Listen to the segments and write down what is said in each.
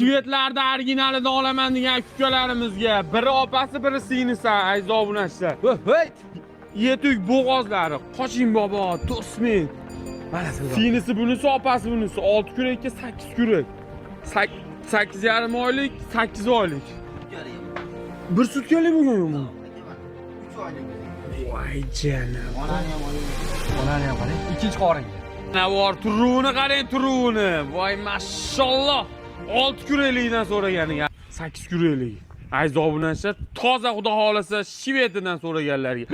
Shvedlarda originalini olaman degan ukalarimizga biri opasi, biri singlisi aziz obunachilar. Voy! Yetuk bo'g'ozlari, qoching bobo, to'smang. Mana siz. Singlisi bunisi, opasi bunisi. 6 kurakka 8 kurak. 8,5 oylik, 8 oylik. Bir sutkalik bo'lgan bu. 3 oylik. Voy janam. Onani ham qarang. Ikkinchi qoringa. Navor turuni qarang, turuni. Voy mashalloh. 6 kuraklikdan so'raganiga 8 kuraklik. Aziz obunachilar, toza xudo xolasa Shvediyadan so'raganlarga.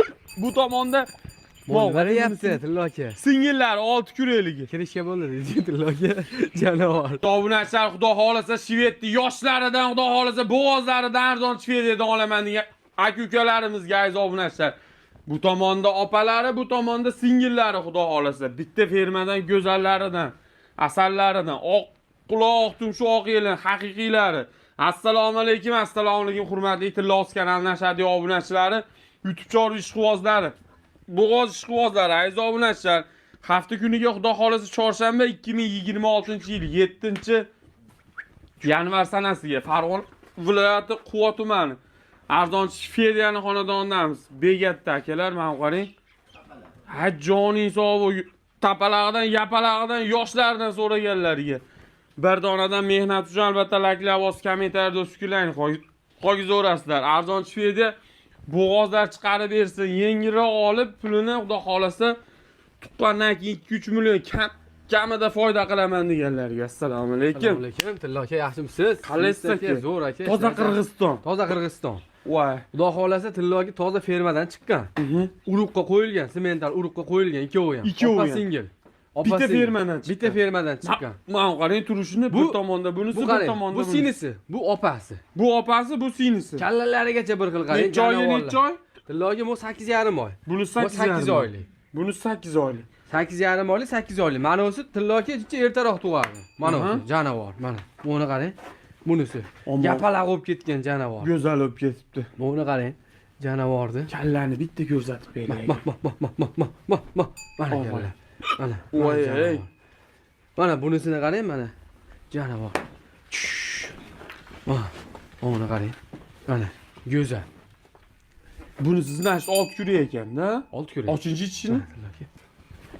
Bu tomonda Bo'lyapti, tilloka. singillar 6 kurakligi. Kirishga bo'ldi, dedi tilloka. Janovar. Obunachilar, xudo xolasa Shvedni yoshlaridan, xudo xolasa bo'g'ozlaridan arzon Shvediyadan olaman degan aka-ukalarimizga aziz obunachilar. Bu tomonda opalari, bu tomonda singillari xudo xolasa. Bitta fermadan go'zallaridan, asallaridan, oq quloq, tumshoq yelin haqiqiylari. Assalomu alaykum, hurmatli Tillos kanali nashadiy obunachilari, YouTube chorli ishqibozlari, bo'g'oz ishqibozlari, aziz obunachilar. Hafta kuniga xudo xolasa chorshanba 2026-yil 7-yanvar sanasiga Farg'ona viloyati Quva tumani arzon Shvediyani xonadonidamiz. Begatda akalar, mana qarang. Ha joning sog'i tapalag'idan, yapalag'idan, yoshlaridan so'raganlarga. Bir donadan mehnat uchun albatta laklab os kommentariyada sukulang, qo'yingizlar. Arzon Shvediya bo'g'ozlar chiqarib bersin, yengilroq olib pulini xudo xolasa tuqqandan keyin 2-3 million kamida foyda qilaman deganlarga. Assalomu alaykum. Assalomu alaykum, tilloka, yaxshimisiz? Qalaysiz aka? Zo'r aka. Toza Qirg'iziston. Toza Qirg'iziston. Voy. Xudo xolasa tilloka toza fermadan chiqqan. Uruqqa qo'yilgan, semental uruqqa qo'yilgan ikkovi ham. Ikkovi ham. Opa singil. Bitta fermadan chiqqan. Bitta fermadan chiqqan. Mana qarang turishini, bir tomonda bunisi, bir tomonda bu bunisi. sinisi, bu opasi. Bu opasi, bu sinisi. Kallalarigacha bir xil qarang. Necha oy, necha oy? Tilloga bu 8,5 oy. Bunisi Bu 8 oylik. Bunisi 8 oylik. 8,5 oylik, 8 oylik. Mana o'si tilloga ichi ertaroq tug'adi. Mana o'si jonavor. Mana buni qarang. Bunisi yapalaq bo'lib ketgan jonavor. Go'zal bo'lib ketibdi. Buni qarang. Janavorni. Kallani bitta ko'rsatib beray. Mana kalla. Mana. Voy ey. Mana bunisini qarang, mana. Jonavor. Mana. Buni qarang. Mana. Go'zal. Bunisi znash 6 kurak ekan-da. 6 kurak. 8-ichini?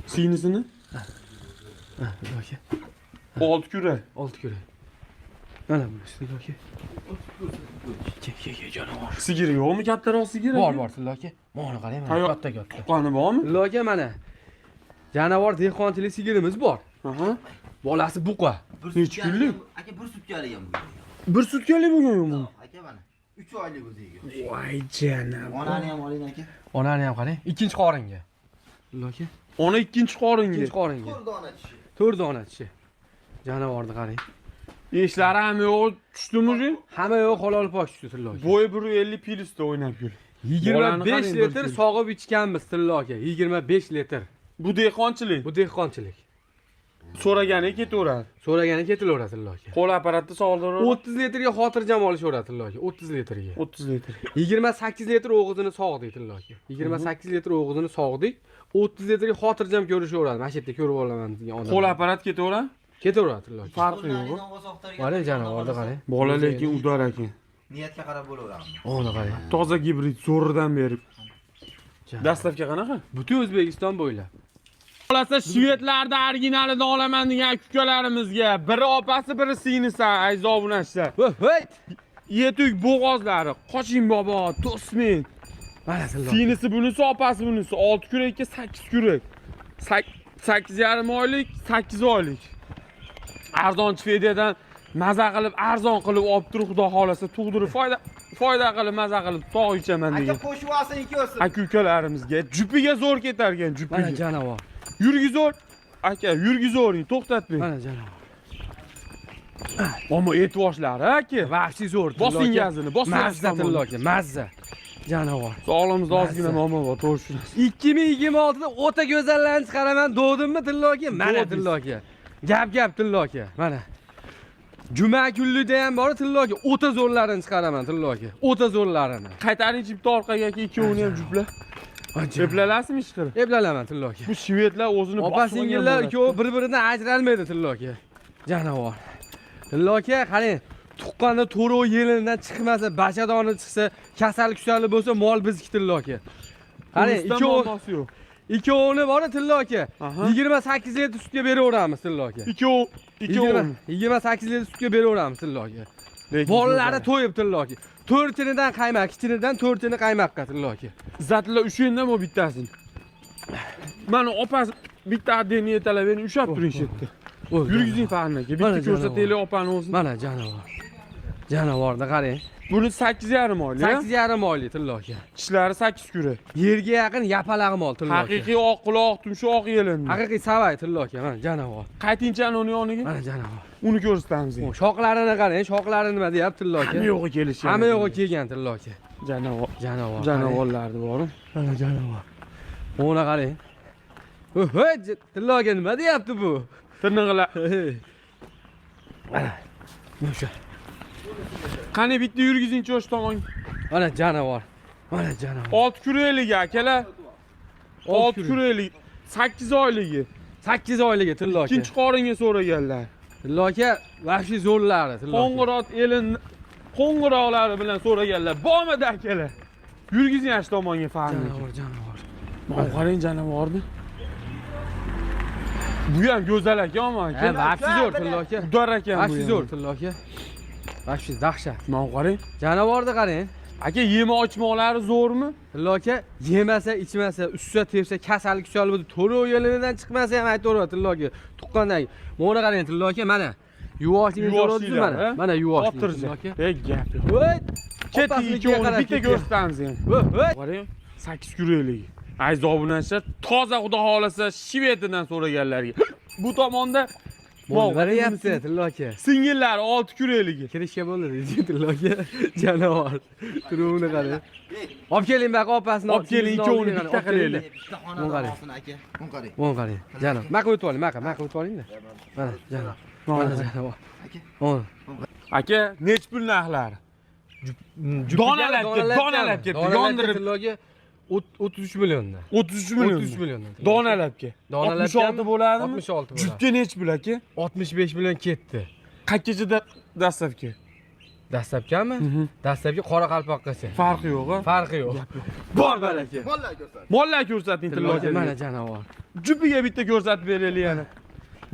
Singlisini? Ha, tilloka. 6 kurak. 6 kurak. Mana bunisi tilloka. Ke jonavor. Sigiri yo'qmi? Kattaroq sigiri? Bor, tilloka. Mana qarang, mana katta. Qani bormi? Tilloka mana. Jonavor dehqonchilik sigirimiz bor. Aha. Bolasi buqa. Necha kunlik? Aka 1 sutkalik ham bu. Bir sutkalik bo'lgan-ku. Aka mana 3 oylik o'ziga. Voy janam. Onani ham oling aka. Onani ham qarang, ikkinchi qoringa. Tilloka. Ona ikkinchi qoringa. Ikkinchi qoringa. 4 dona tishi. 4 dona tishi. Janavorni qarang. Eshlari ham yo'q, tushdimi? Hamma yo'q, halol pok tushdi tilloka. Bo'yi 150 pilisda o'ynab yur. 25 litr sog'ib ichganmiz tilloka. 25 litr. Bu dehqonchilik. Bu dehqonchilik. So'ragani ketaveradi. So'ragani ketilaveradi tilloka. Qo'l apparatda sog'diradi. 30 litrga xotirjam olishaveradi tilloka. 30 litrga. 30 litr. 28 litr o'g'izini sog'dik tilloka. 28 litr o'g'izini sog'dik. 30 litrga xotirjam ko'rishaveradi. Mana shu yerda ko'rib olaman degan odam. Qo'l apparat ketaveradi. Ketaveradi tilloka. Farqi yo'q. Mana janovorni qarang. Bola lekin udar ekan. Niyatga qarab bo'laveramiz. Ona qarang. Toza gibrid zo'ridan berib. Dastavka qanaqa? Butun O'zbekiston bo'ylab. Xolasa Shvedlarda originalini olaman degan ukalarimizga biri opasi, biri singlisi aziz obunachilar. Voy! Yetuk bo'g'ozlari, qoching bobo, to'smang. Mana tilloka. Singlisi bunisi, opasi bunisi. 6 kurakka 8 kurak. 8,5 oylik, 8 oylik. Arzon Shvediyadan maza qilib, arzon qilib olib turib, xudo xolasa tug'dirib foyda qilib, maza qilib sog' ichaman Aka degan. qo'shib olsin ikki o'sin. Aka-ukalarimizga jupiga zo'r ketar ekan, Mana jupiga. jonavor. Yurgizo'r. Aka, yurgizovring, to'xtatmang. Mana jonavor. Ammo e'tiboshlari aka, Vahshiy zo'r. bosing gazini, bosing. Mazza tilloka, mazza. Jonavor. Sog'lig'imizda ozgina muammo bor, to'g'ri. 2026da o'ta go'zallarni chiqaraman degdimmi tilloka? Mana tilloka. Gap tilloka. Mana. Juma kunlida ham bor tilloka. O'ta zo'rlarini chiqaraman tilloka. O'ta zo'rlarini. Qaytaring bitta orqaga aka, ikkovini ham jupla. Eplalasizmi ish qilib? Eplalaman tilloka. Bu shvedlar o'zini Opa singillar ikkovi bir-biridan ajralmaydi tilloka. Jonavor. Tilloka, qarang. tuqqanda to'rov yelidan chiqmasa, bachadoni chiqsa, kasallik kusalli bo'lsa, mol bizniki tilla aka. Qarang, ikkovini bor tilla aka. 28 litr sutga beraveramiz tilla aka. 28 litr sutga beraveramiz tilla aka. Bolalari to'yib tilla aka. 4 tinidan qaymoq, 2 tinidan 4 tini qaymoqqa tilla aka. Zatlar o'shandan mo bittasini. Mana opasi bitta deni yetalab beni ushab turing shetda. Yurgizing farnaga. Bitta ko'rsataylik opani o'zini. Mana jonivor. Janovorni qarang. Buni 8,5 oylik. 8,5 oylik tilla aka. Tishlari 8 kura. Yerga yaqin yapalag'i mol tilla aka. Haqiqiy oq quloq, tumshoq yelin. Haqiqiy savay tilla aka, mana jonivor. Qaytinchani uni yoniga. Mana jonivor. Uni ko'rsatamiz. Shoxlarini qarang, shoxlari nima deyapti tilla aka? Hamma yo'g'i kelishgan. Hamma yo'g'i kelgan tilla aka. Jonivor. Jonivor. Janovorlarni borim. Mana jonivor. Ona qarang. Voy, tilla aka nima deyapti bu? Tirnag'ilar. Mana. O'sha. Qani bitta yurgizingchi o'sha tomonga. Mana jonivor. Mana jonivor. 6 kureligi akalar. 6 kureligi. 8 oyligi. 8 oyligi tilla aka. Ikkinchi qoringa so'raganlar. Tilla aka, vahshiy zo'rlari tilla aka. Qo'ng'irot elin qo'ng'iroqlari bilan so'raganlar. Bormidi akalar. Yurgizing ash tomonga farni. Jonivor. Mana qarang janovorni. Bu ham go'zal aka, ammo aka. Ha, vahshiy zo'r tilla aka. Udar ekan bu. Vahshiy zo'r tilla aka. Vahshiy dahshat. Mana qarang. Janovorni qarang. Aka yema ochmoqlari zo'rmi? Tilla aka, yemasa, ichmasa, ustida tepsa, kasallik kusalli bo'lsa, to'rov yelidan chiqmasa ham aytaveradi tilla aka. Tuqqandagi. Mana qarang tilla aka, mana. Yuvoshligini so'radingiz mana. Mana yuvoshlik tilla aka. Gap. Voy! Ketdik ikkovini bitta ko'rsatamiz endi. Voy! Qarang, 8 kureligi. Aziz obunachilar, toza xudo xolasa Shvediyadan so'raganlarga. Bu tomonda Bo'lyapti tilla aka. singillari 6 kureligi. Kirishga bo'ldi dedi tilla aka. Jonivor. Turuvini qarang. Olib keling baq opasini Olib keling, ikkovini bitta qilaylik. Bitta xonada olsin aka. Buni qarang. Buni qarang. Jonivor. Maqa o'tib oling, maqa o'tib oling-da. Mana jonivor. Mana jonivor. Aka. Mana. Aka, nech pul narxlari? Donalab ketdi, yondirib. Tilla aka 33 milliondan. 33 million. 33 milliondan. Donalabga. 66 bo'ladimi? 66 bo'ladi. Jupga nech pul aka? 65 million ketdi. Qachgacha dastlabki? Dastlabkami? Dastlabki Qoraqalpoqqacha. Farqi yo'q-a? Farqi yo'q. Bor baraka. Mollar ko'rsat. Mollar ko'rsating Tilla aka tillo. mana jonivor. Jupiga bitta ko'rsatib beraylik yana.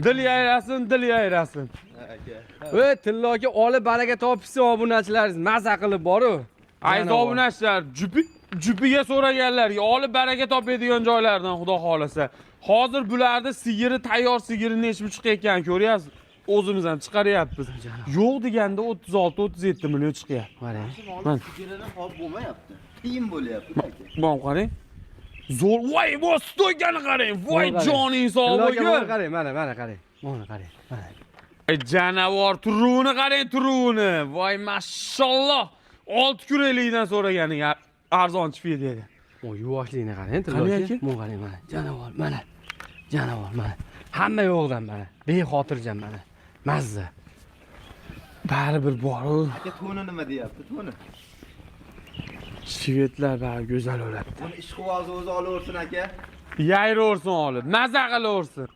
Dil yayrasin, dil yayrasin. Aka. Voy, tilla aka olib baraka topishsin obunachilaringiz maza qilib boru. Aziz obunachilar, jupiga so'raganlarga olib baraka topadigan joylardan xudo xolasa. Hozir bularda sigiri tayyor sigiri nechmi chiqayotgan ko'ryapsiz? O'zimiz ham chiqaryapmiz. Yo'q deganda 36-37 million chiqyapti. Qarang. Mana sigirdan hop bo'lmayapti. Qiyin bo'lyapti aka. Mana qarang. Zo'r, voy, bu stoygani qarang. Voy, joning sog' Tilla aka bo'lgan. mana qarang, mana qarang. Mana qarang. Mana. Janavor turuni qarang, turuni. Voy, mashalloh. 6 kureligidan so'raganing arzon chiqib dedi. O yuvoshligini qarang, tilla aka. Mana qarang, mana. Jonivor, mana. Jonivor, mana. Hamma yo'qdan mana. Bexotirjam mana. Mazza. Baribir bor. Aka to'ni nima deyapti? To'ni. Shvedlar bari go'zal o'ladi. Buni ishqivozi o'zi olaversin aka. Yayraversin olib, maza qilaversin.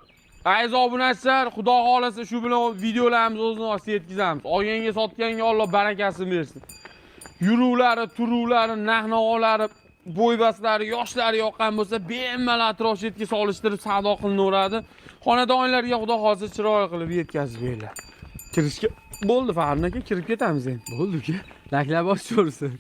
Aziz obunachilar, xudo xolasa shu bilan videolarimiz o'zini ostiga yetkazamiz. Olganga sotganga Alloh barakasini bersin. Yuruvlari, turuvlari, nahnovolari, bo'ybaslari, yoshlari yoqqan bo'lsa, bemalol atrof chetga solishtirib savdo qilinaveradi. Xonadonlarga xudo xolasa chiroyli qilib yetkazib beriladi. Kirishga bo'ldi, Farun aka, kirib ketamiz endi. Bo'ldi-ku. Laklab ochib ko'rsin.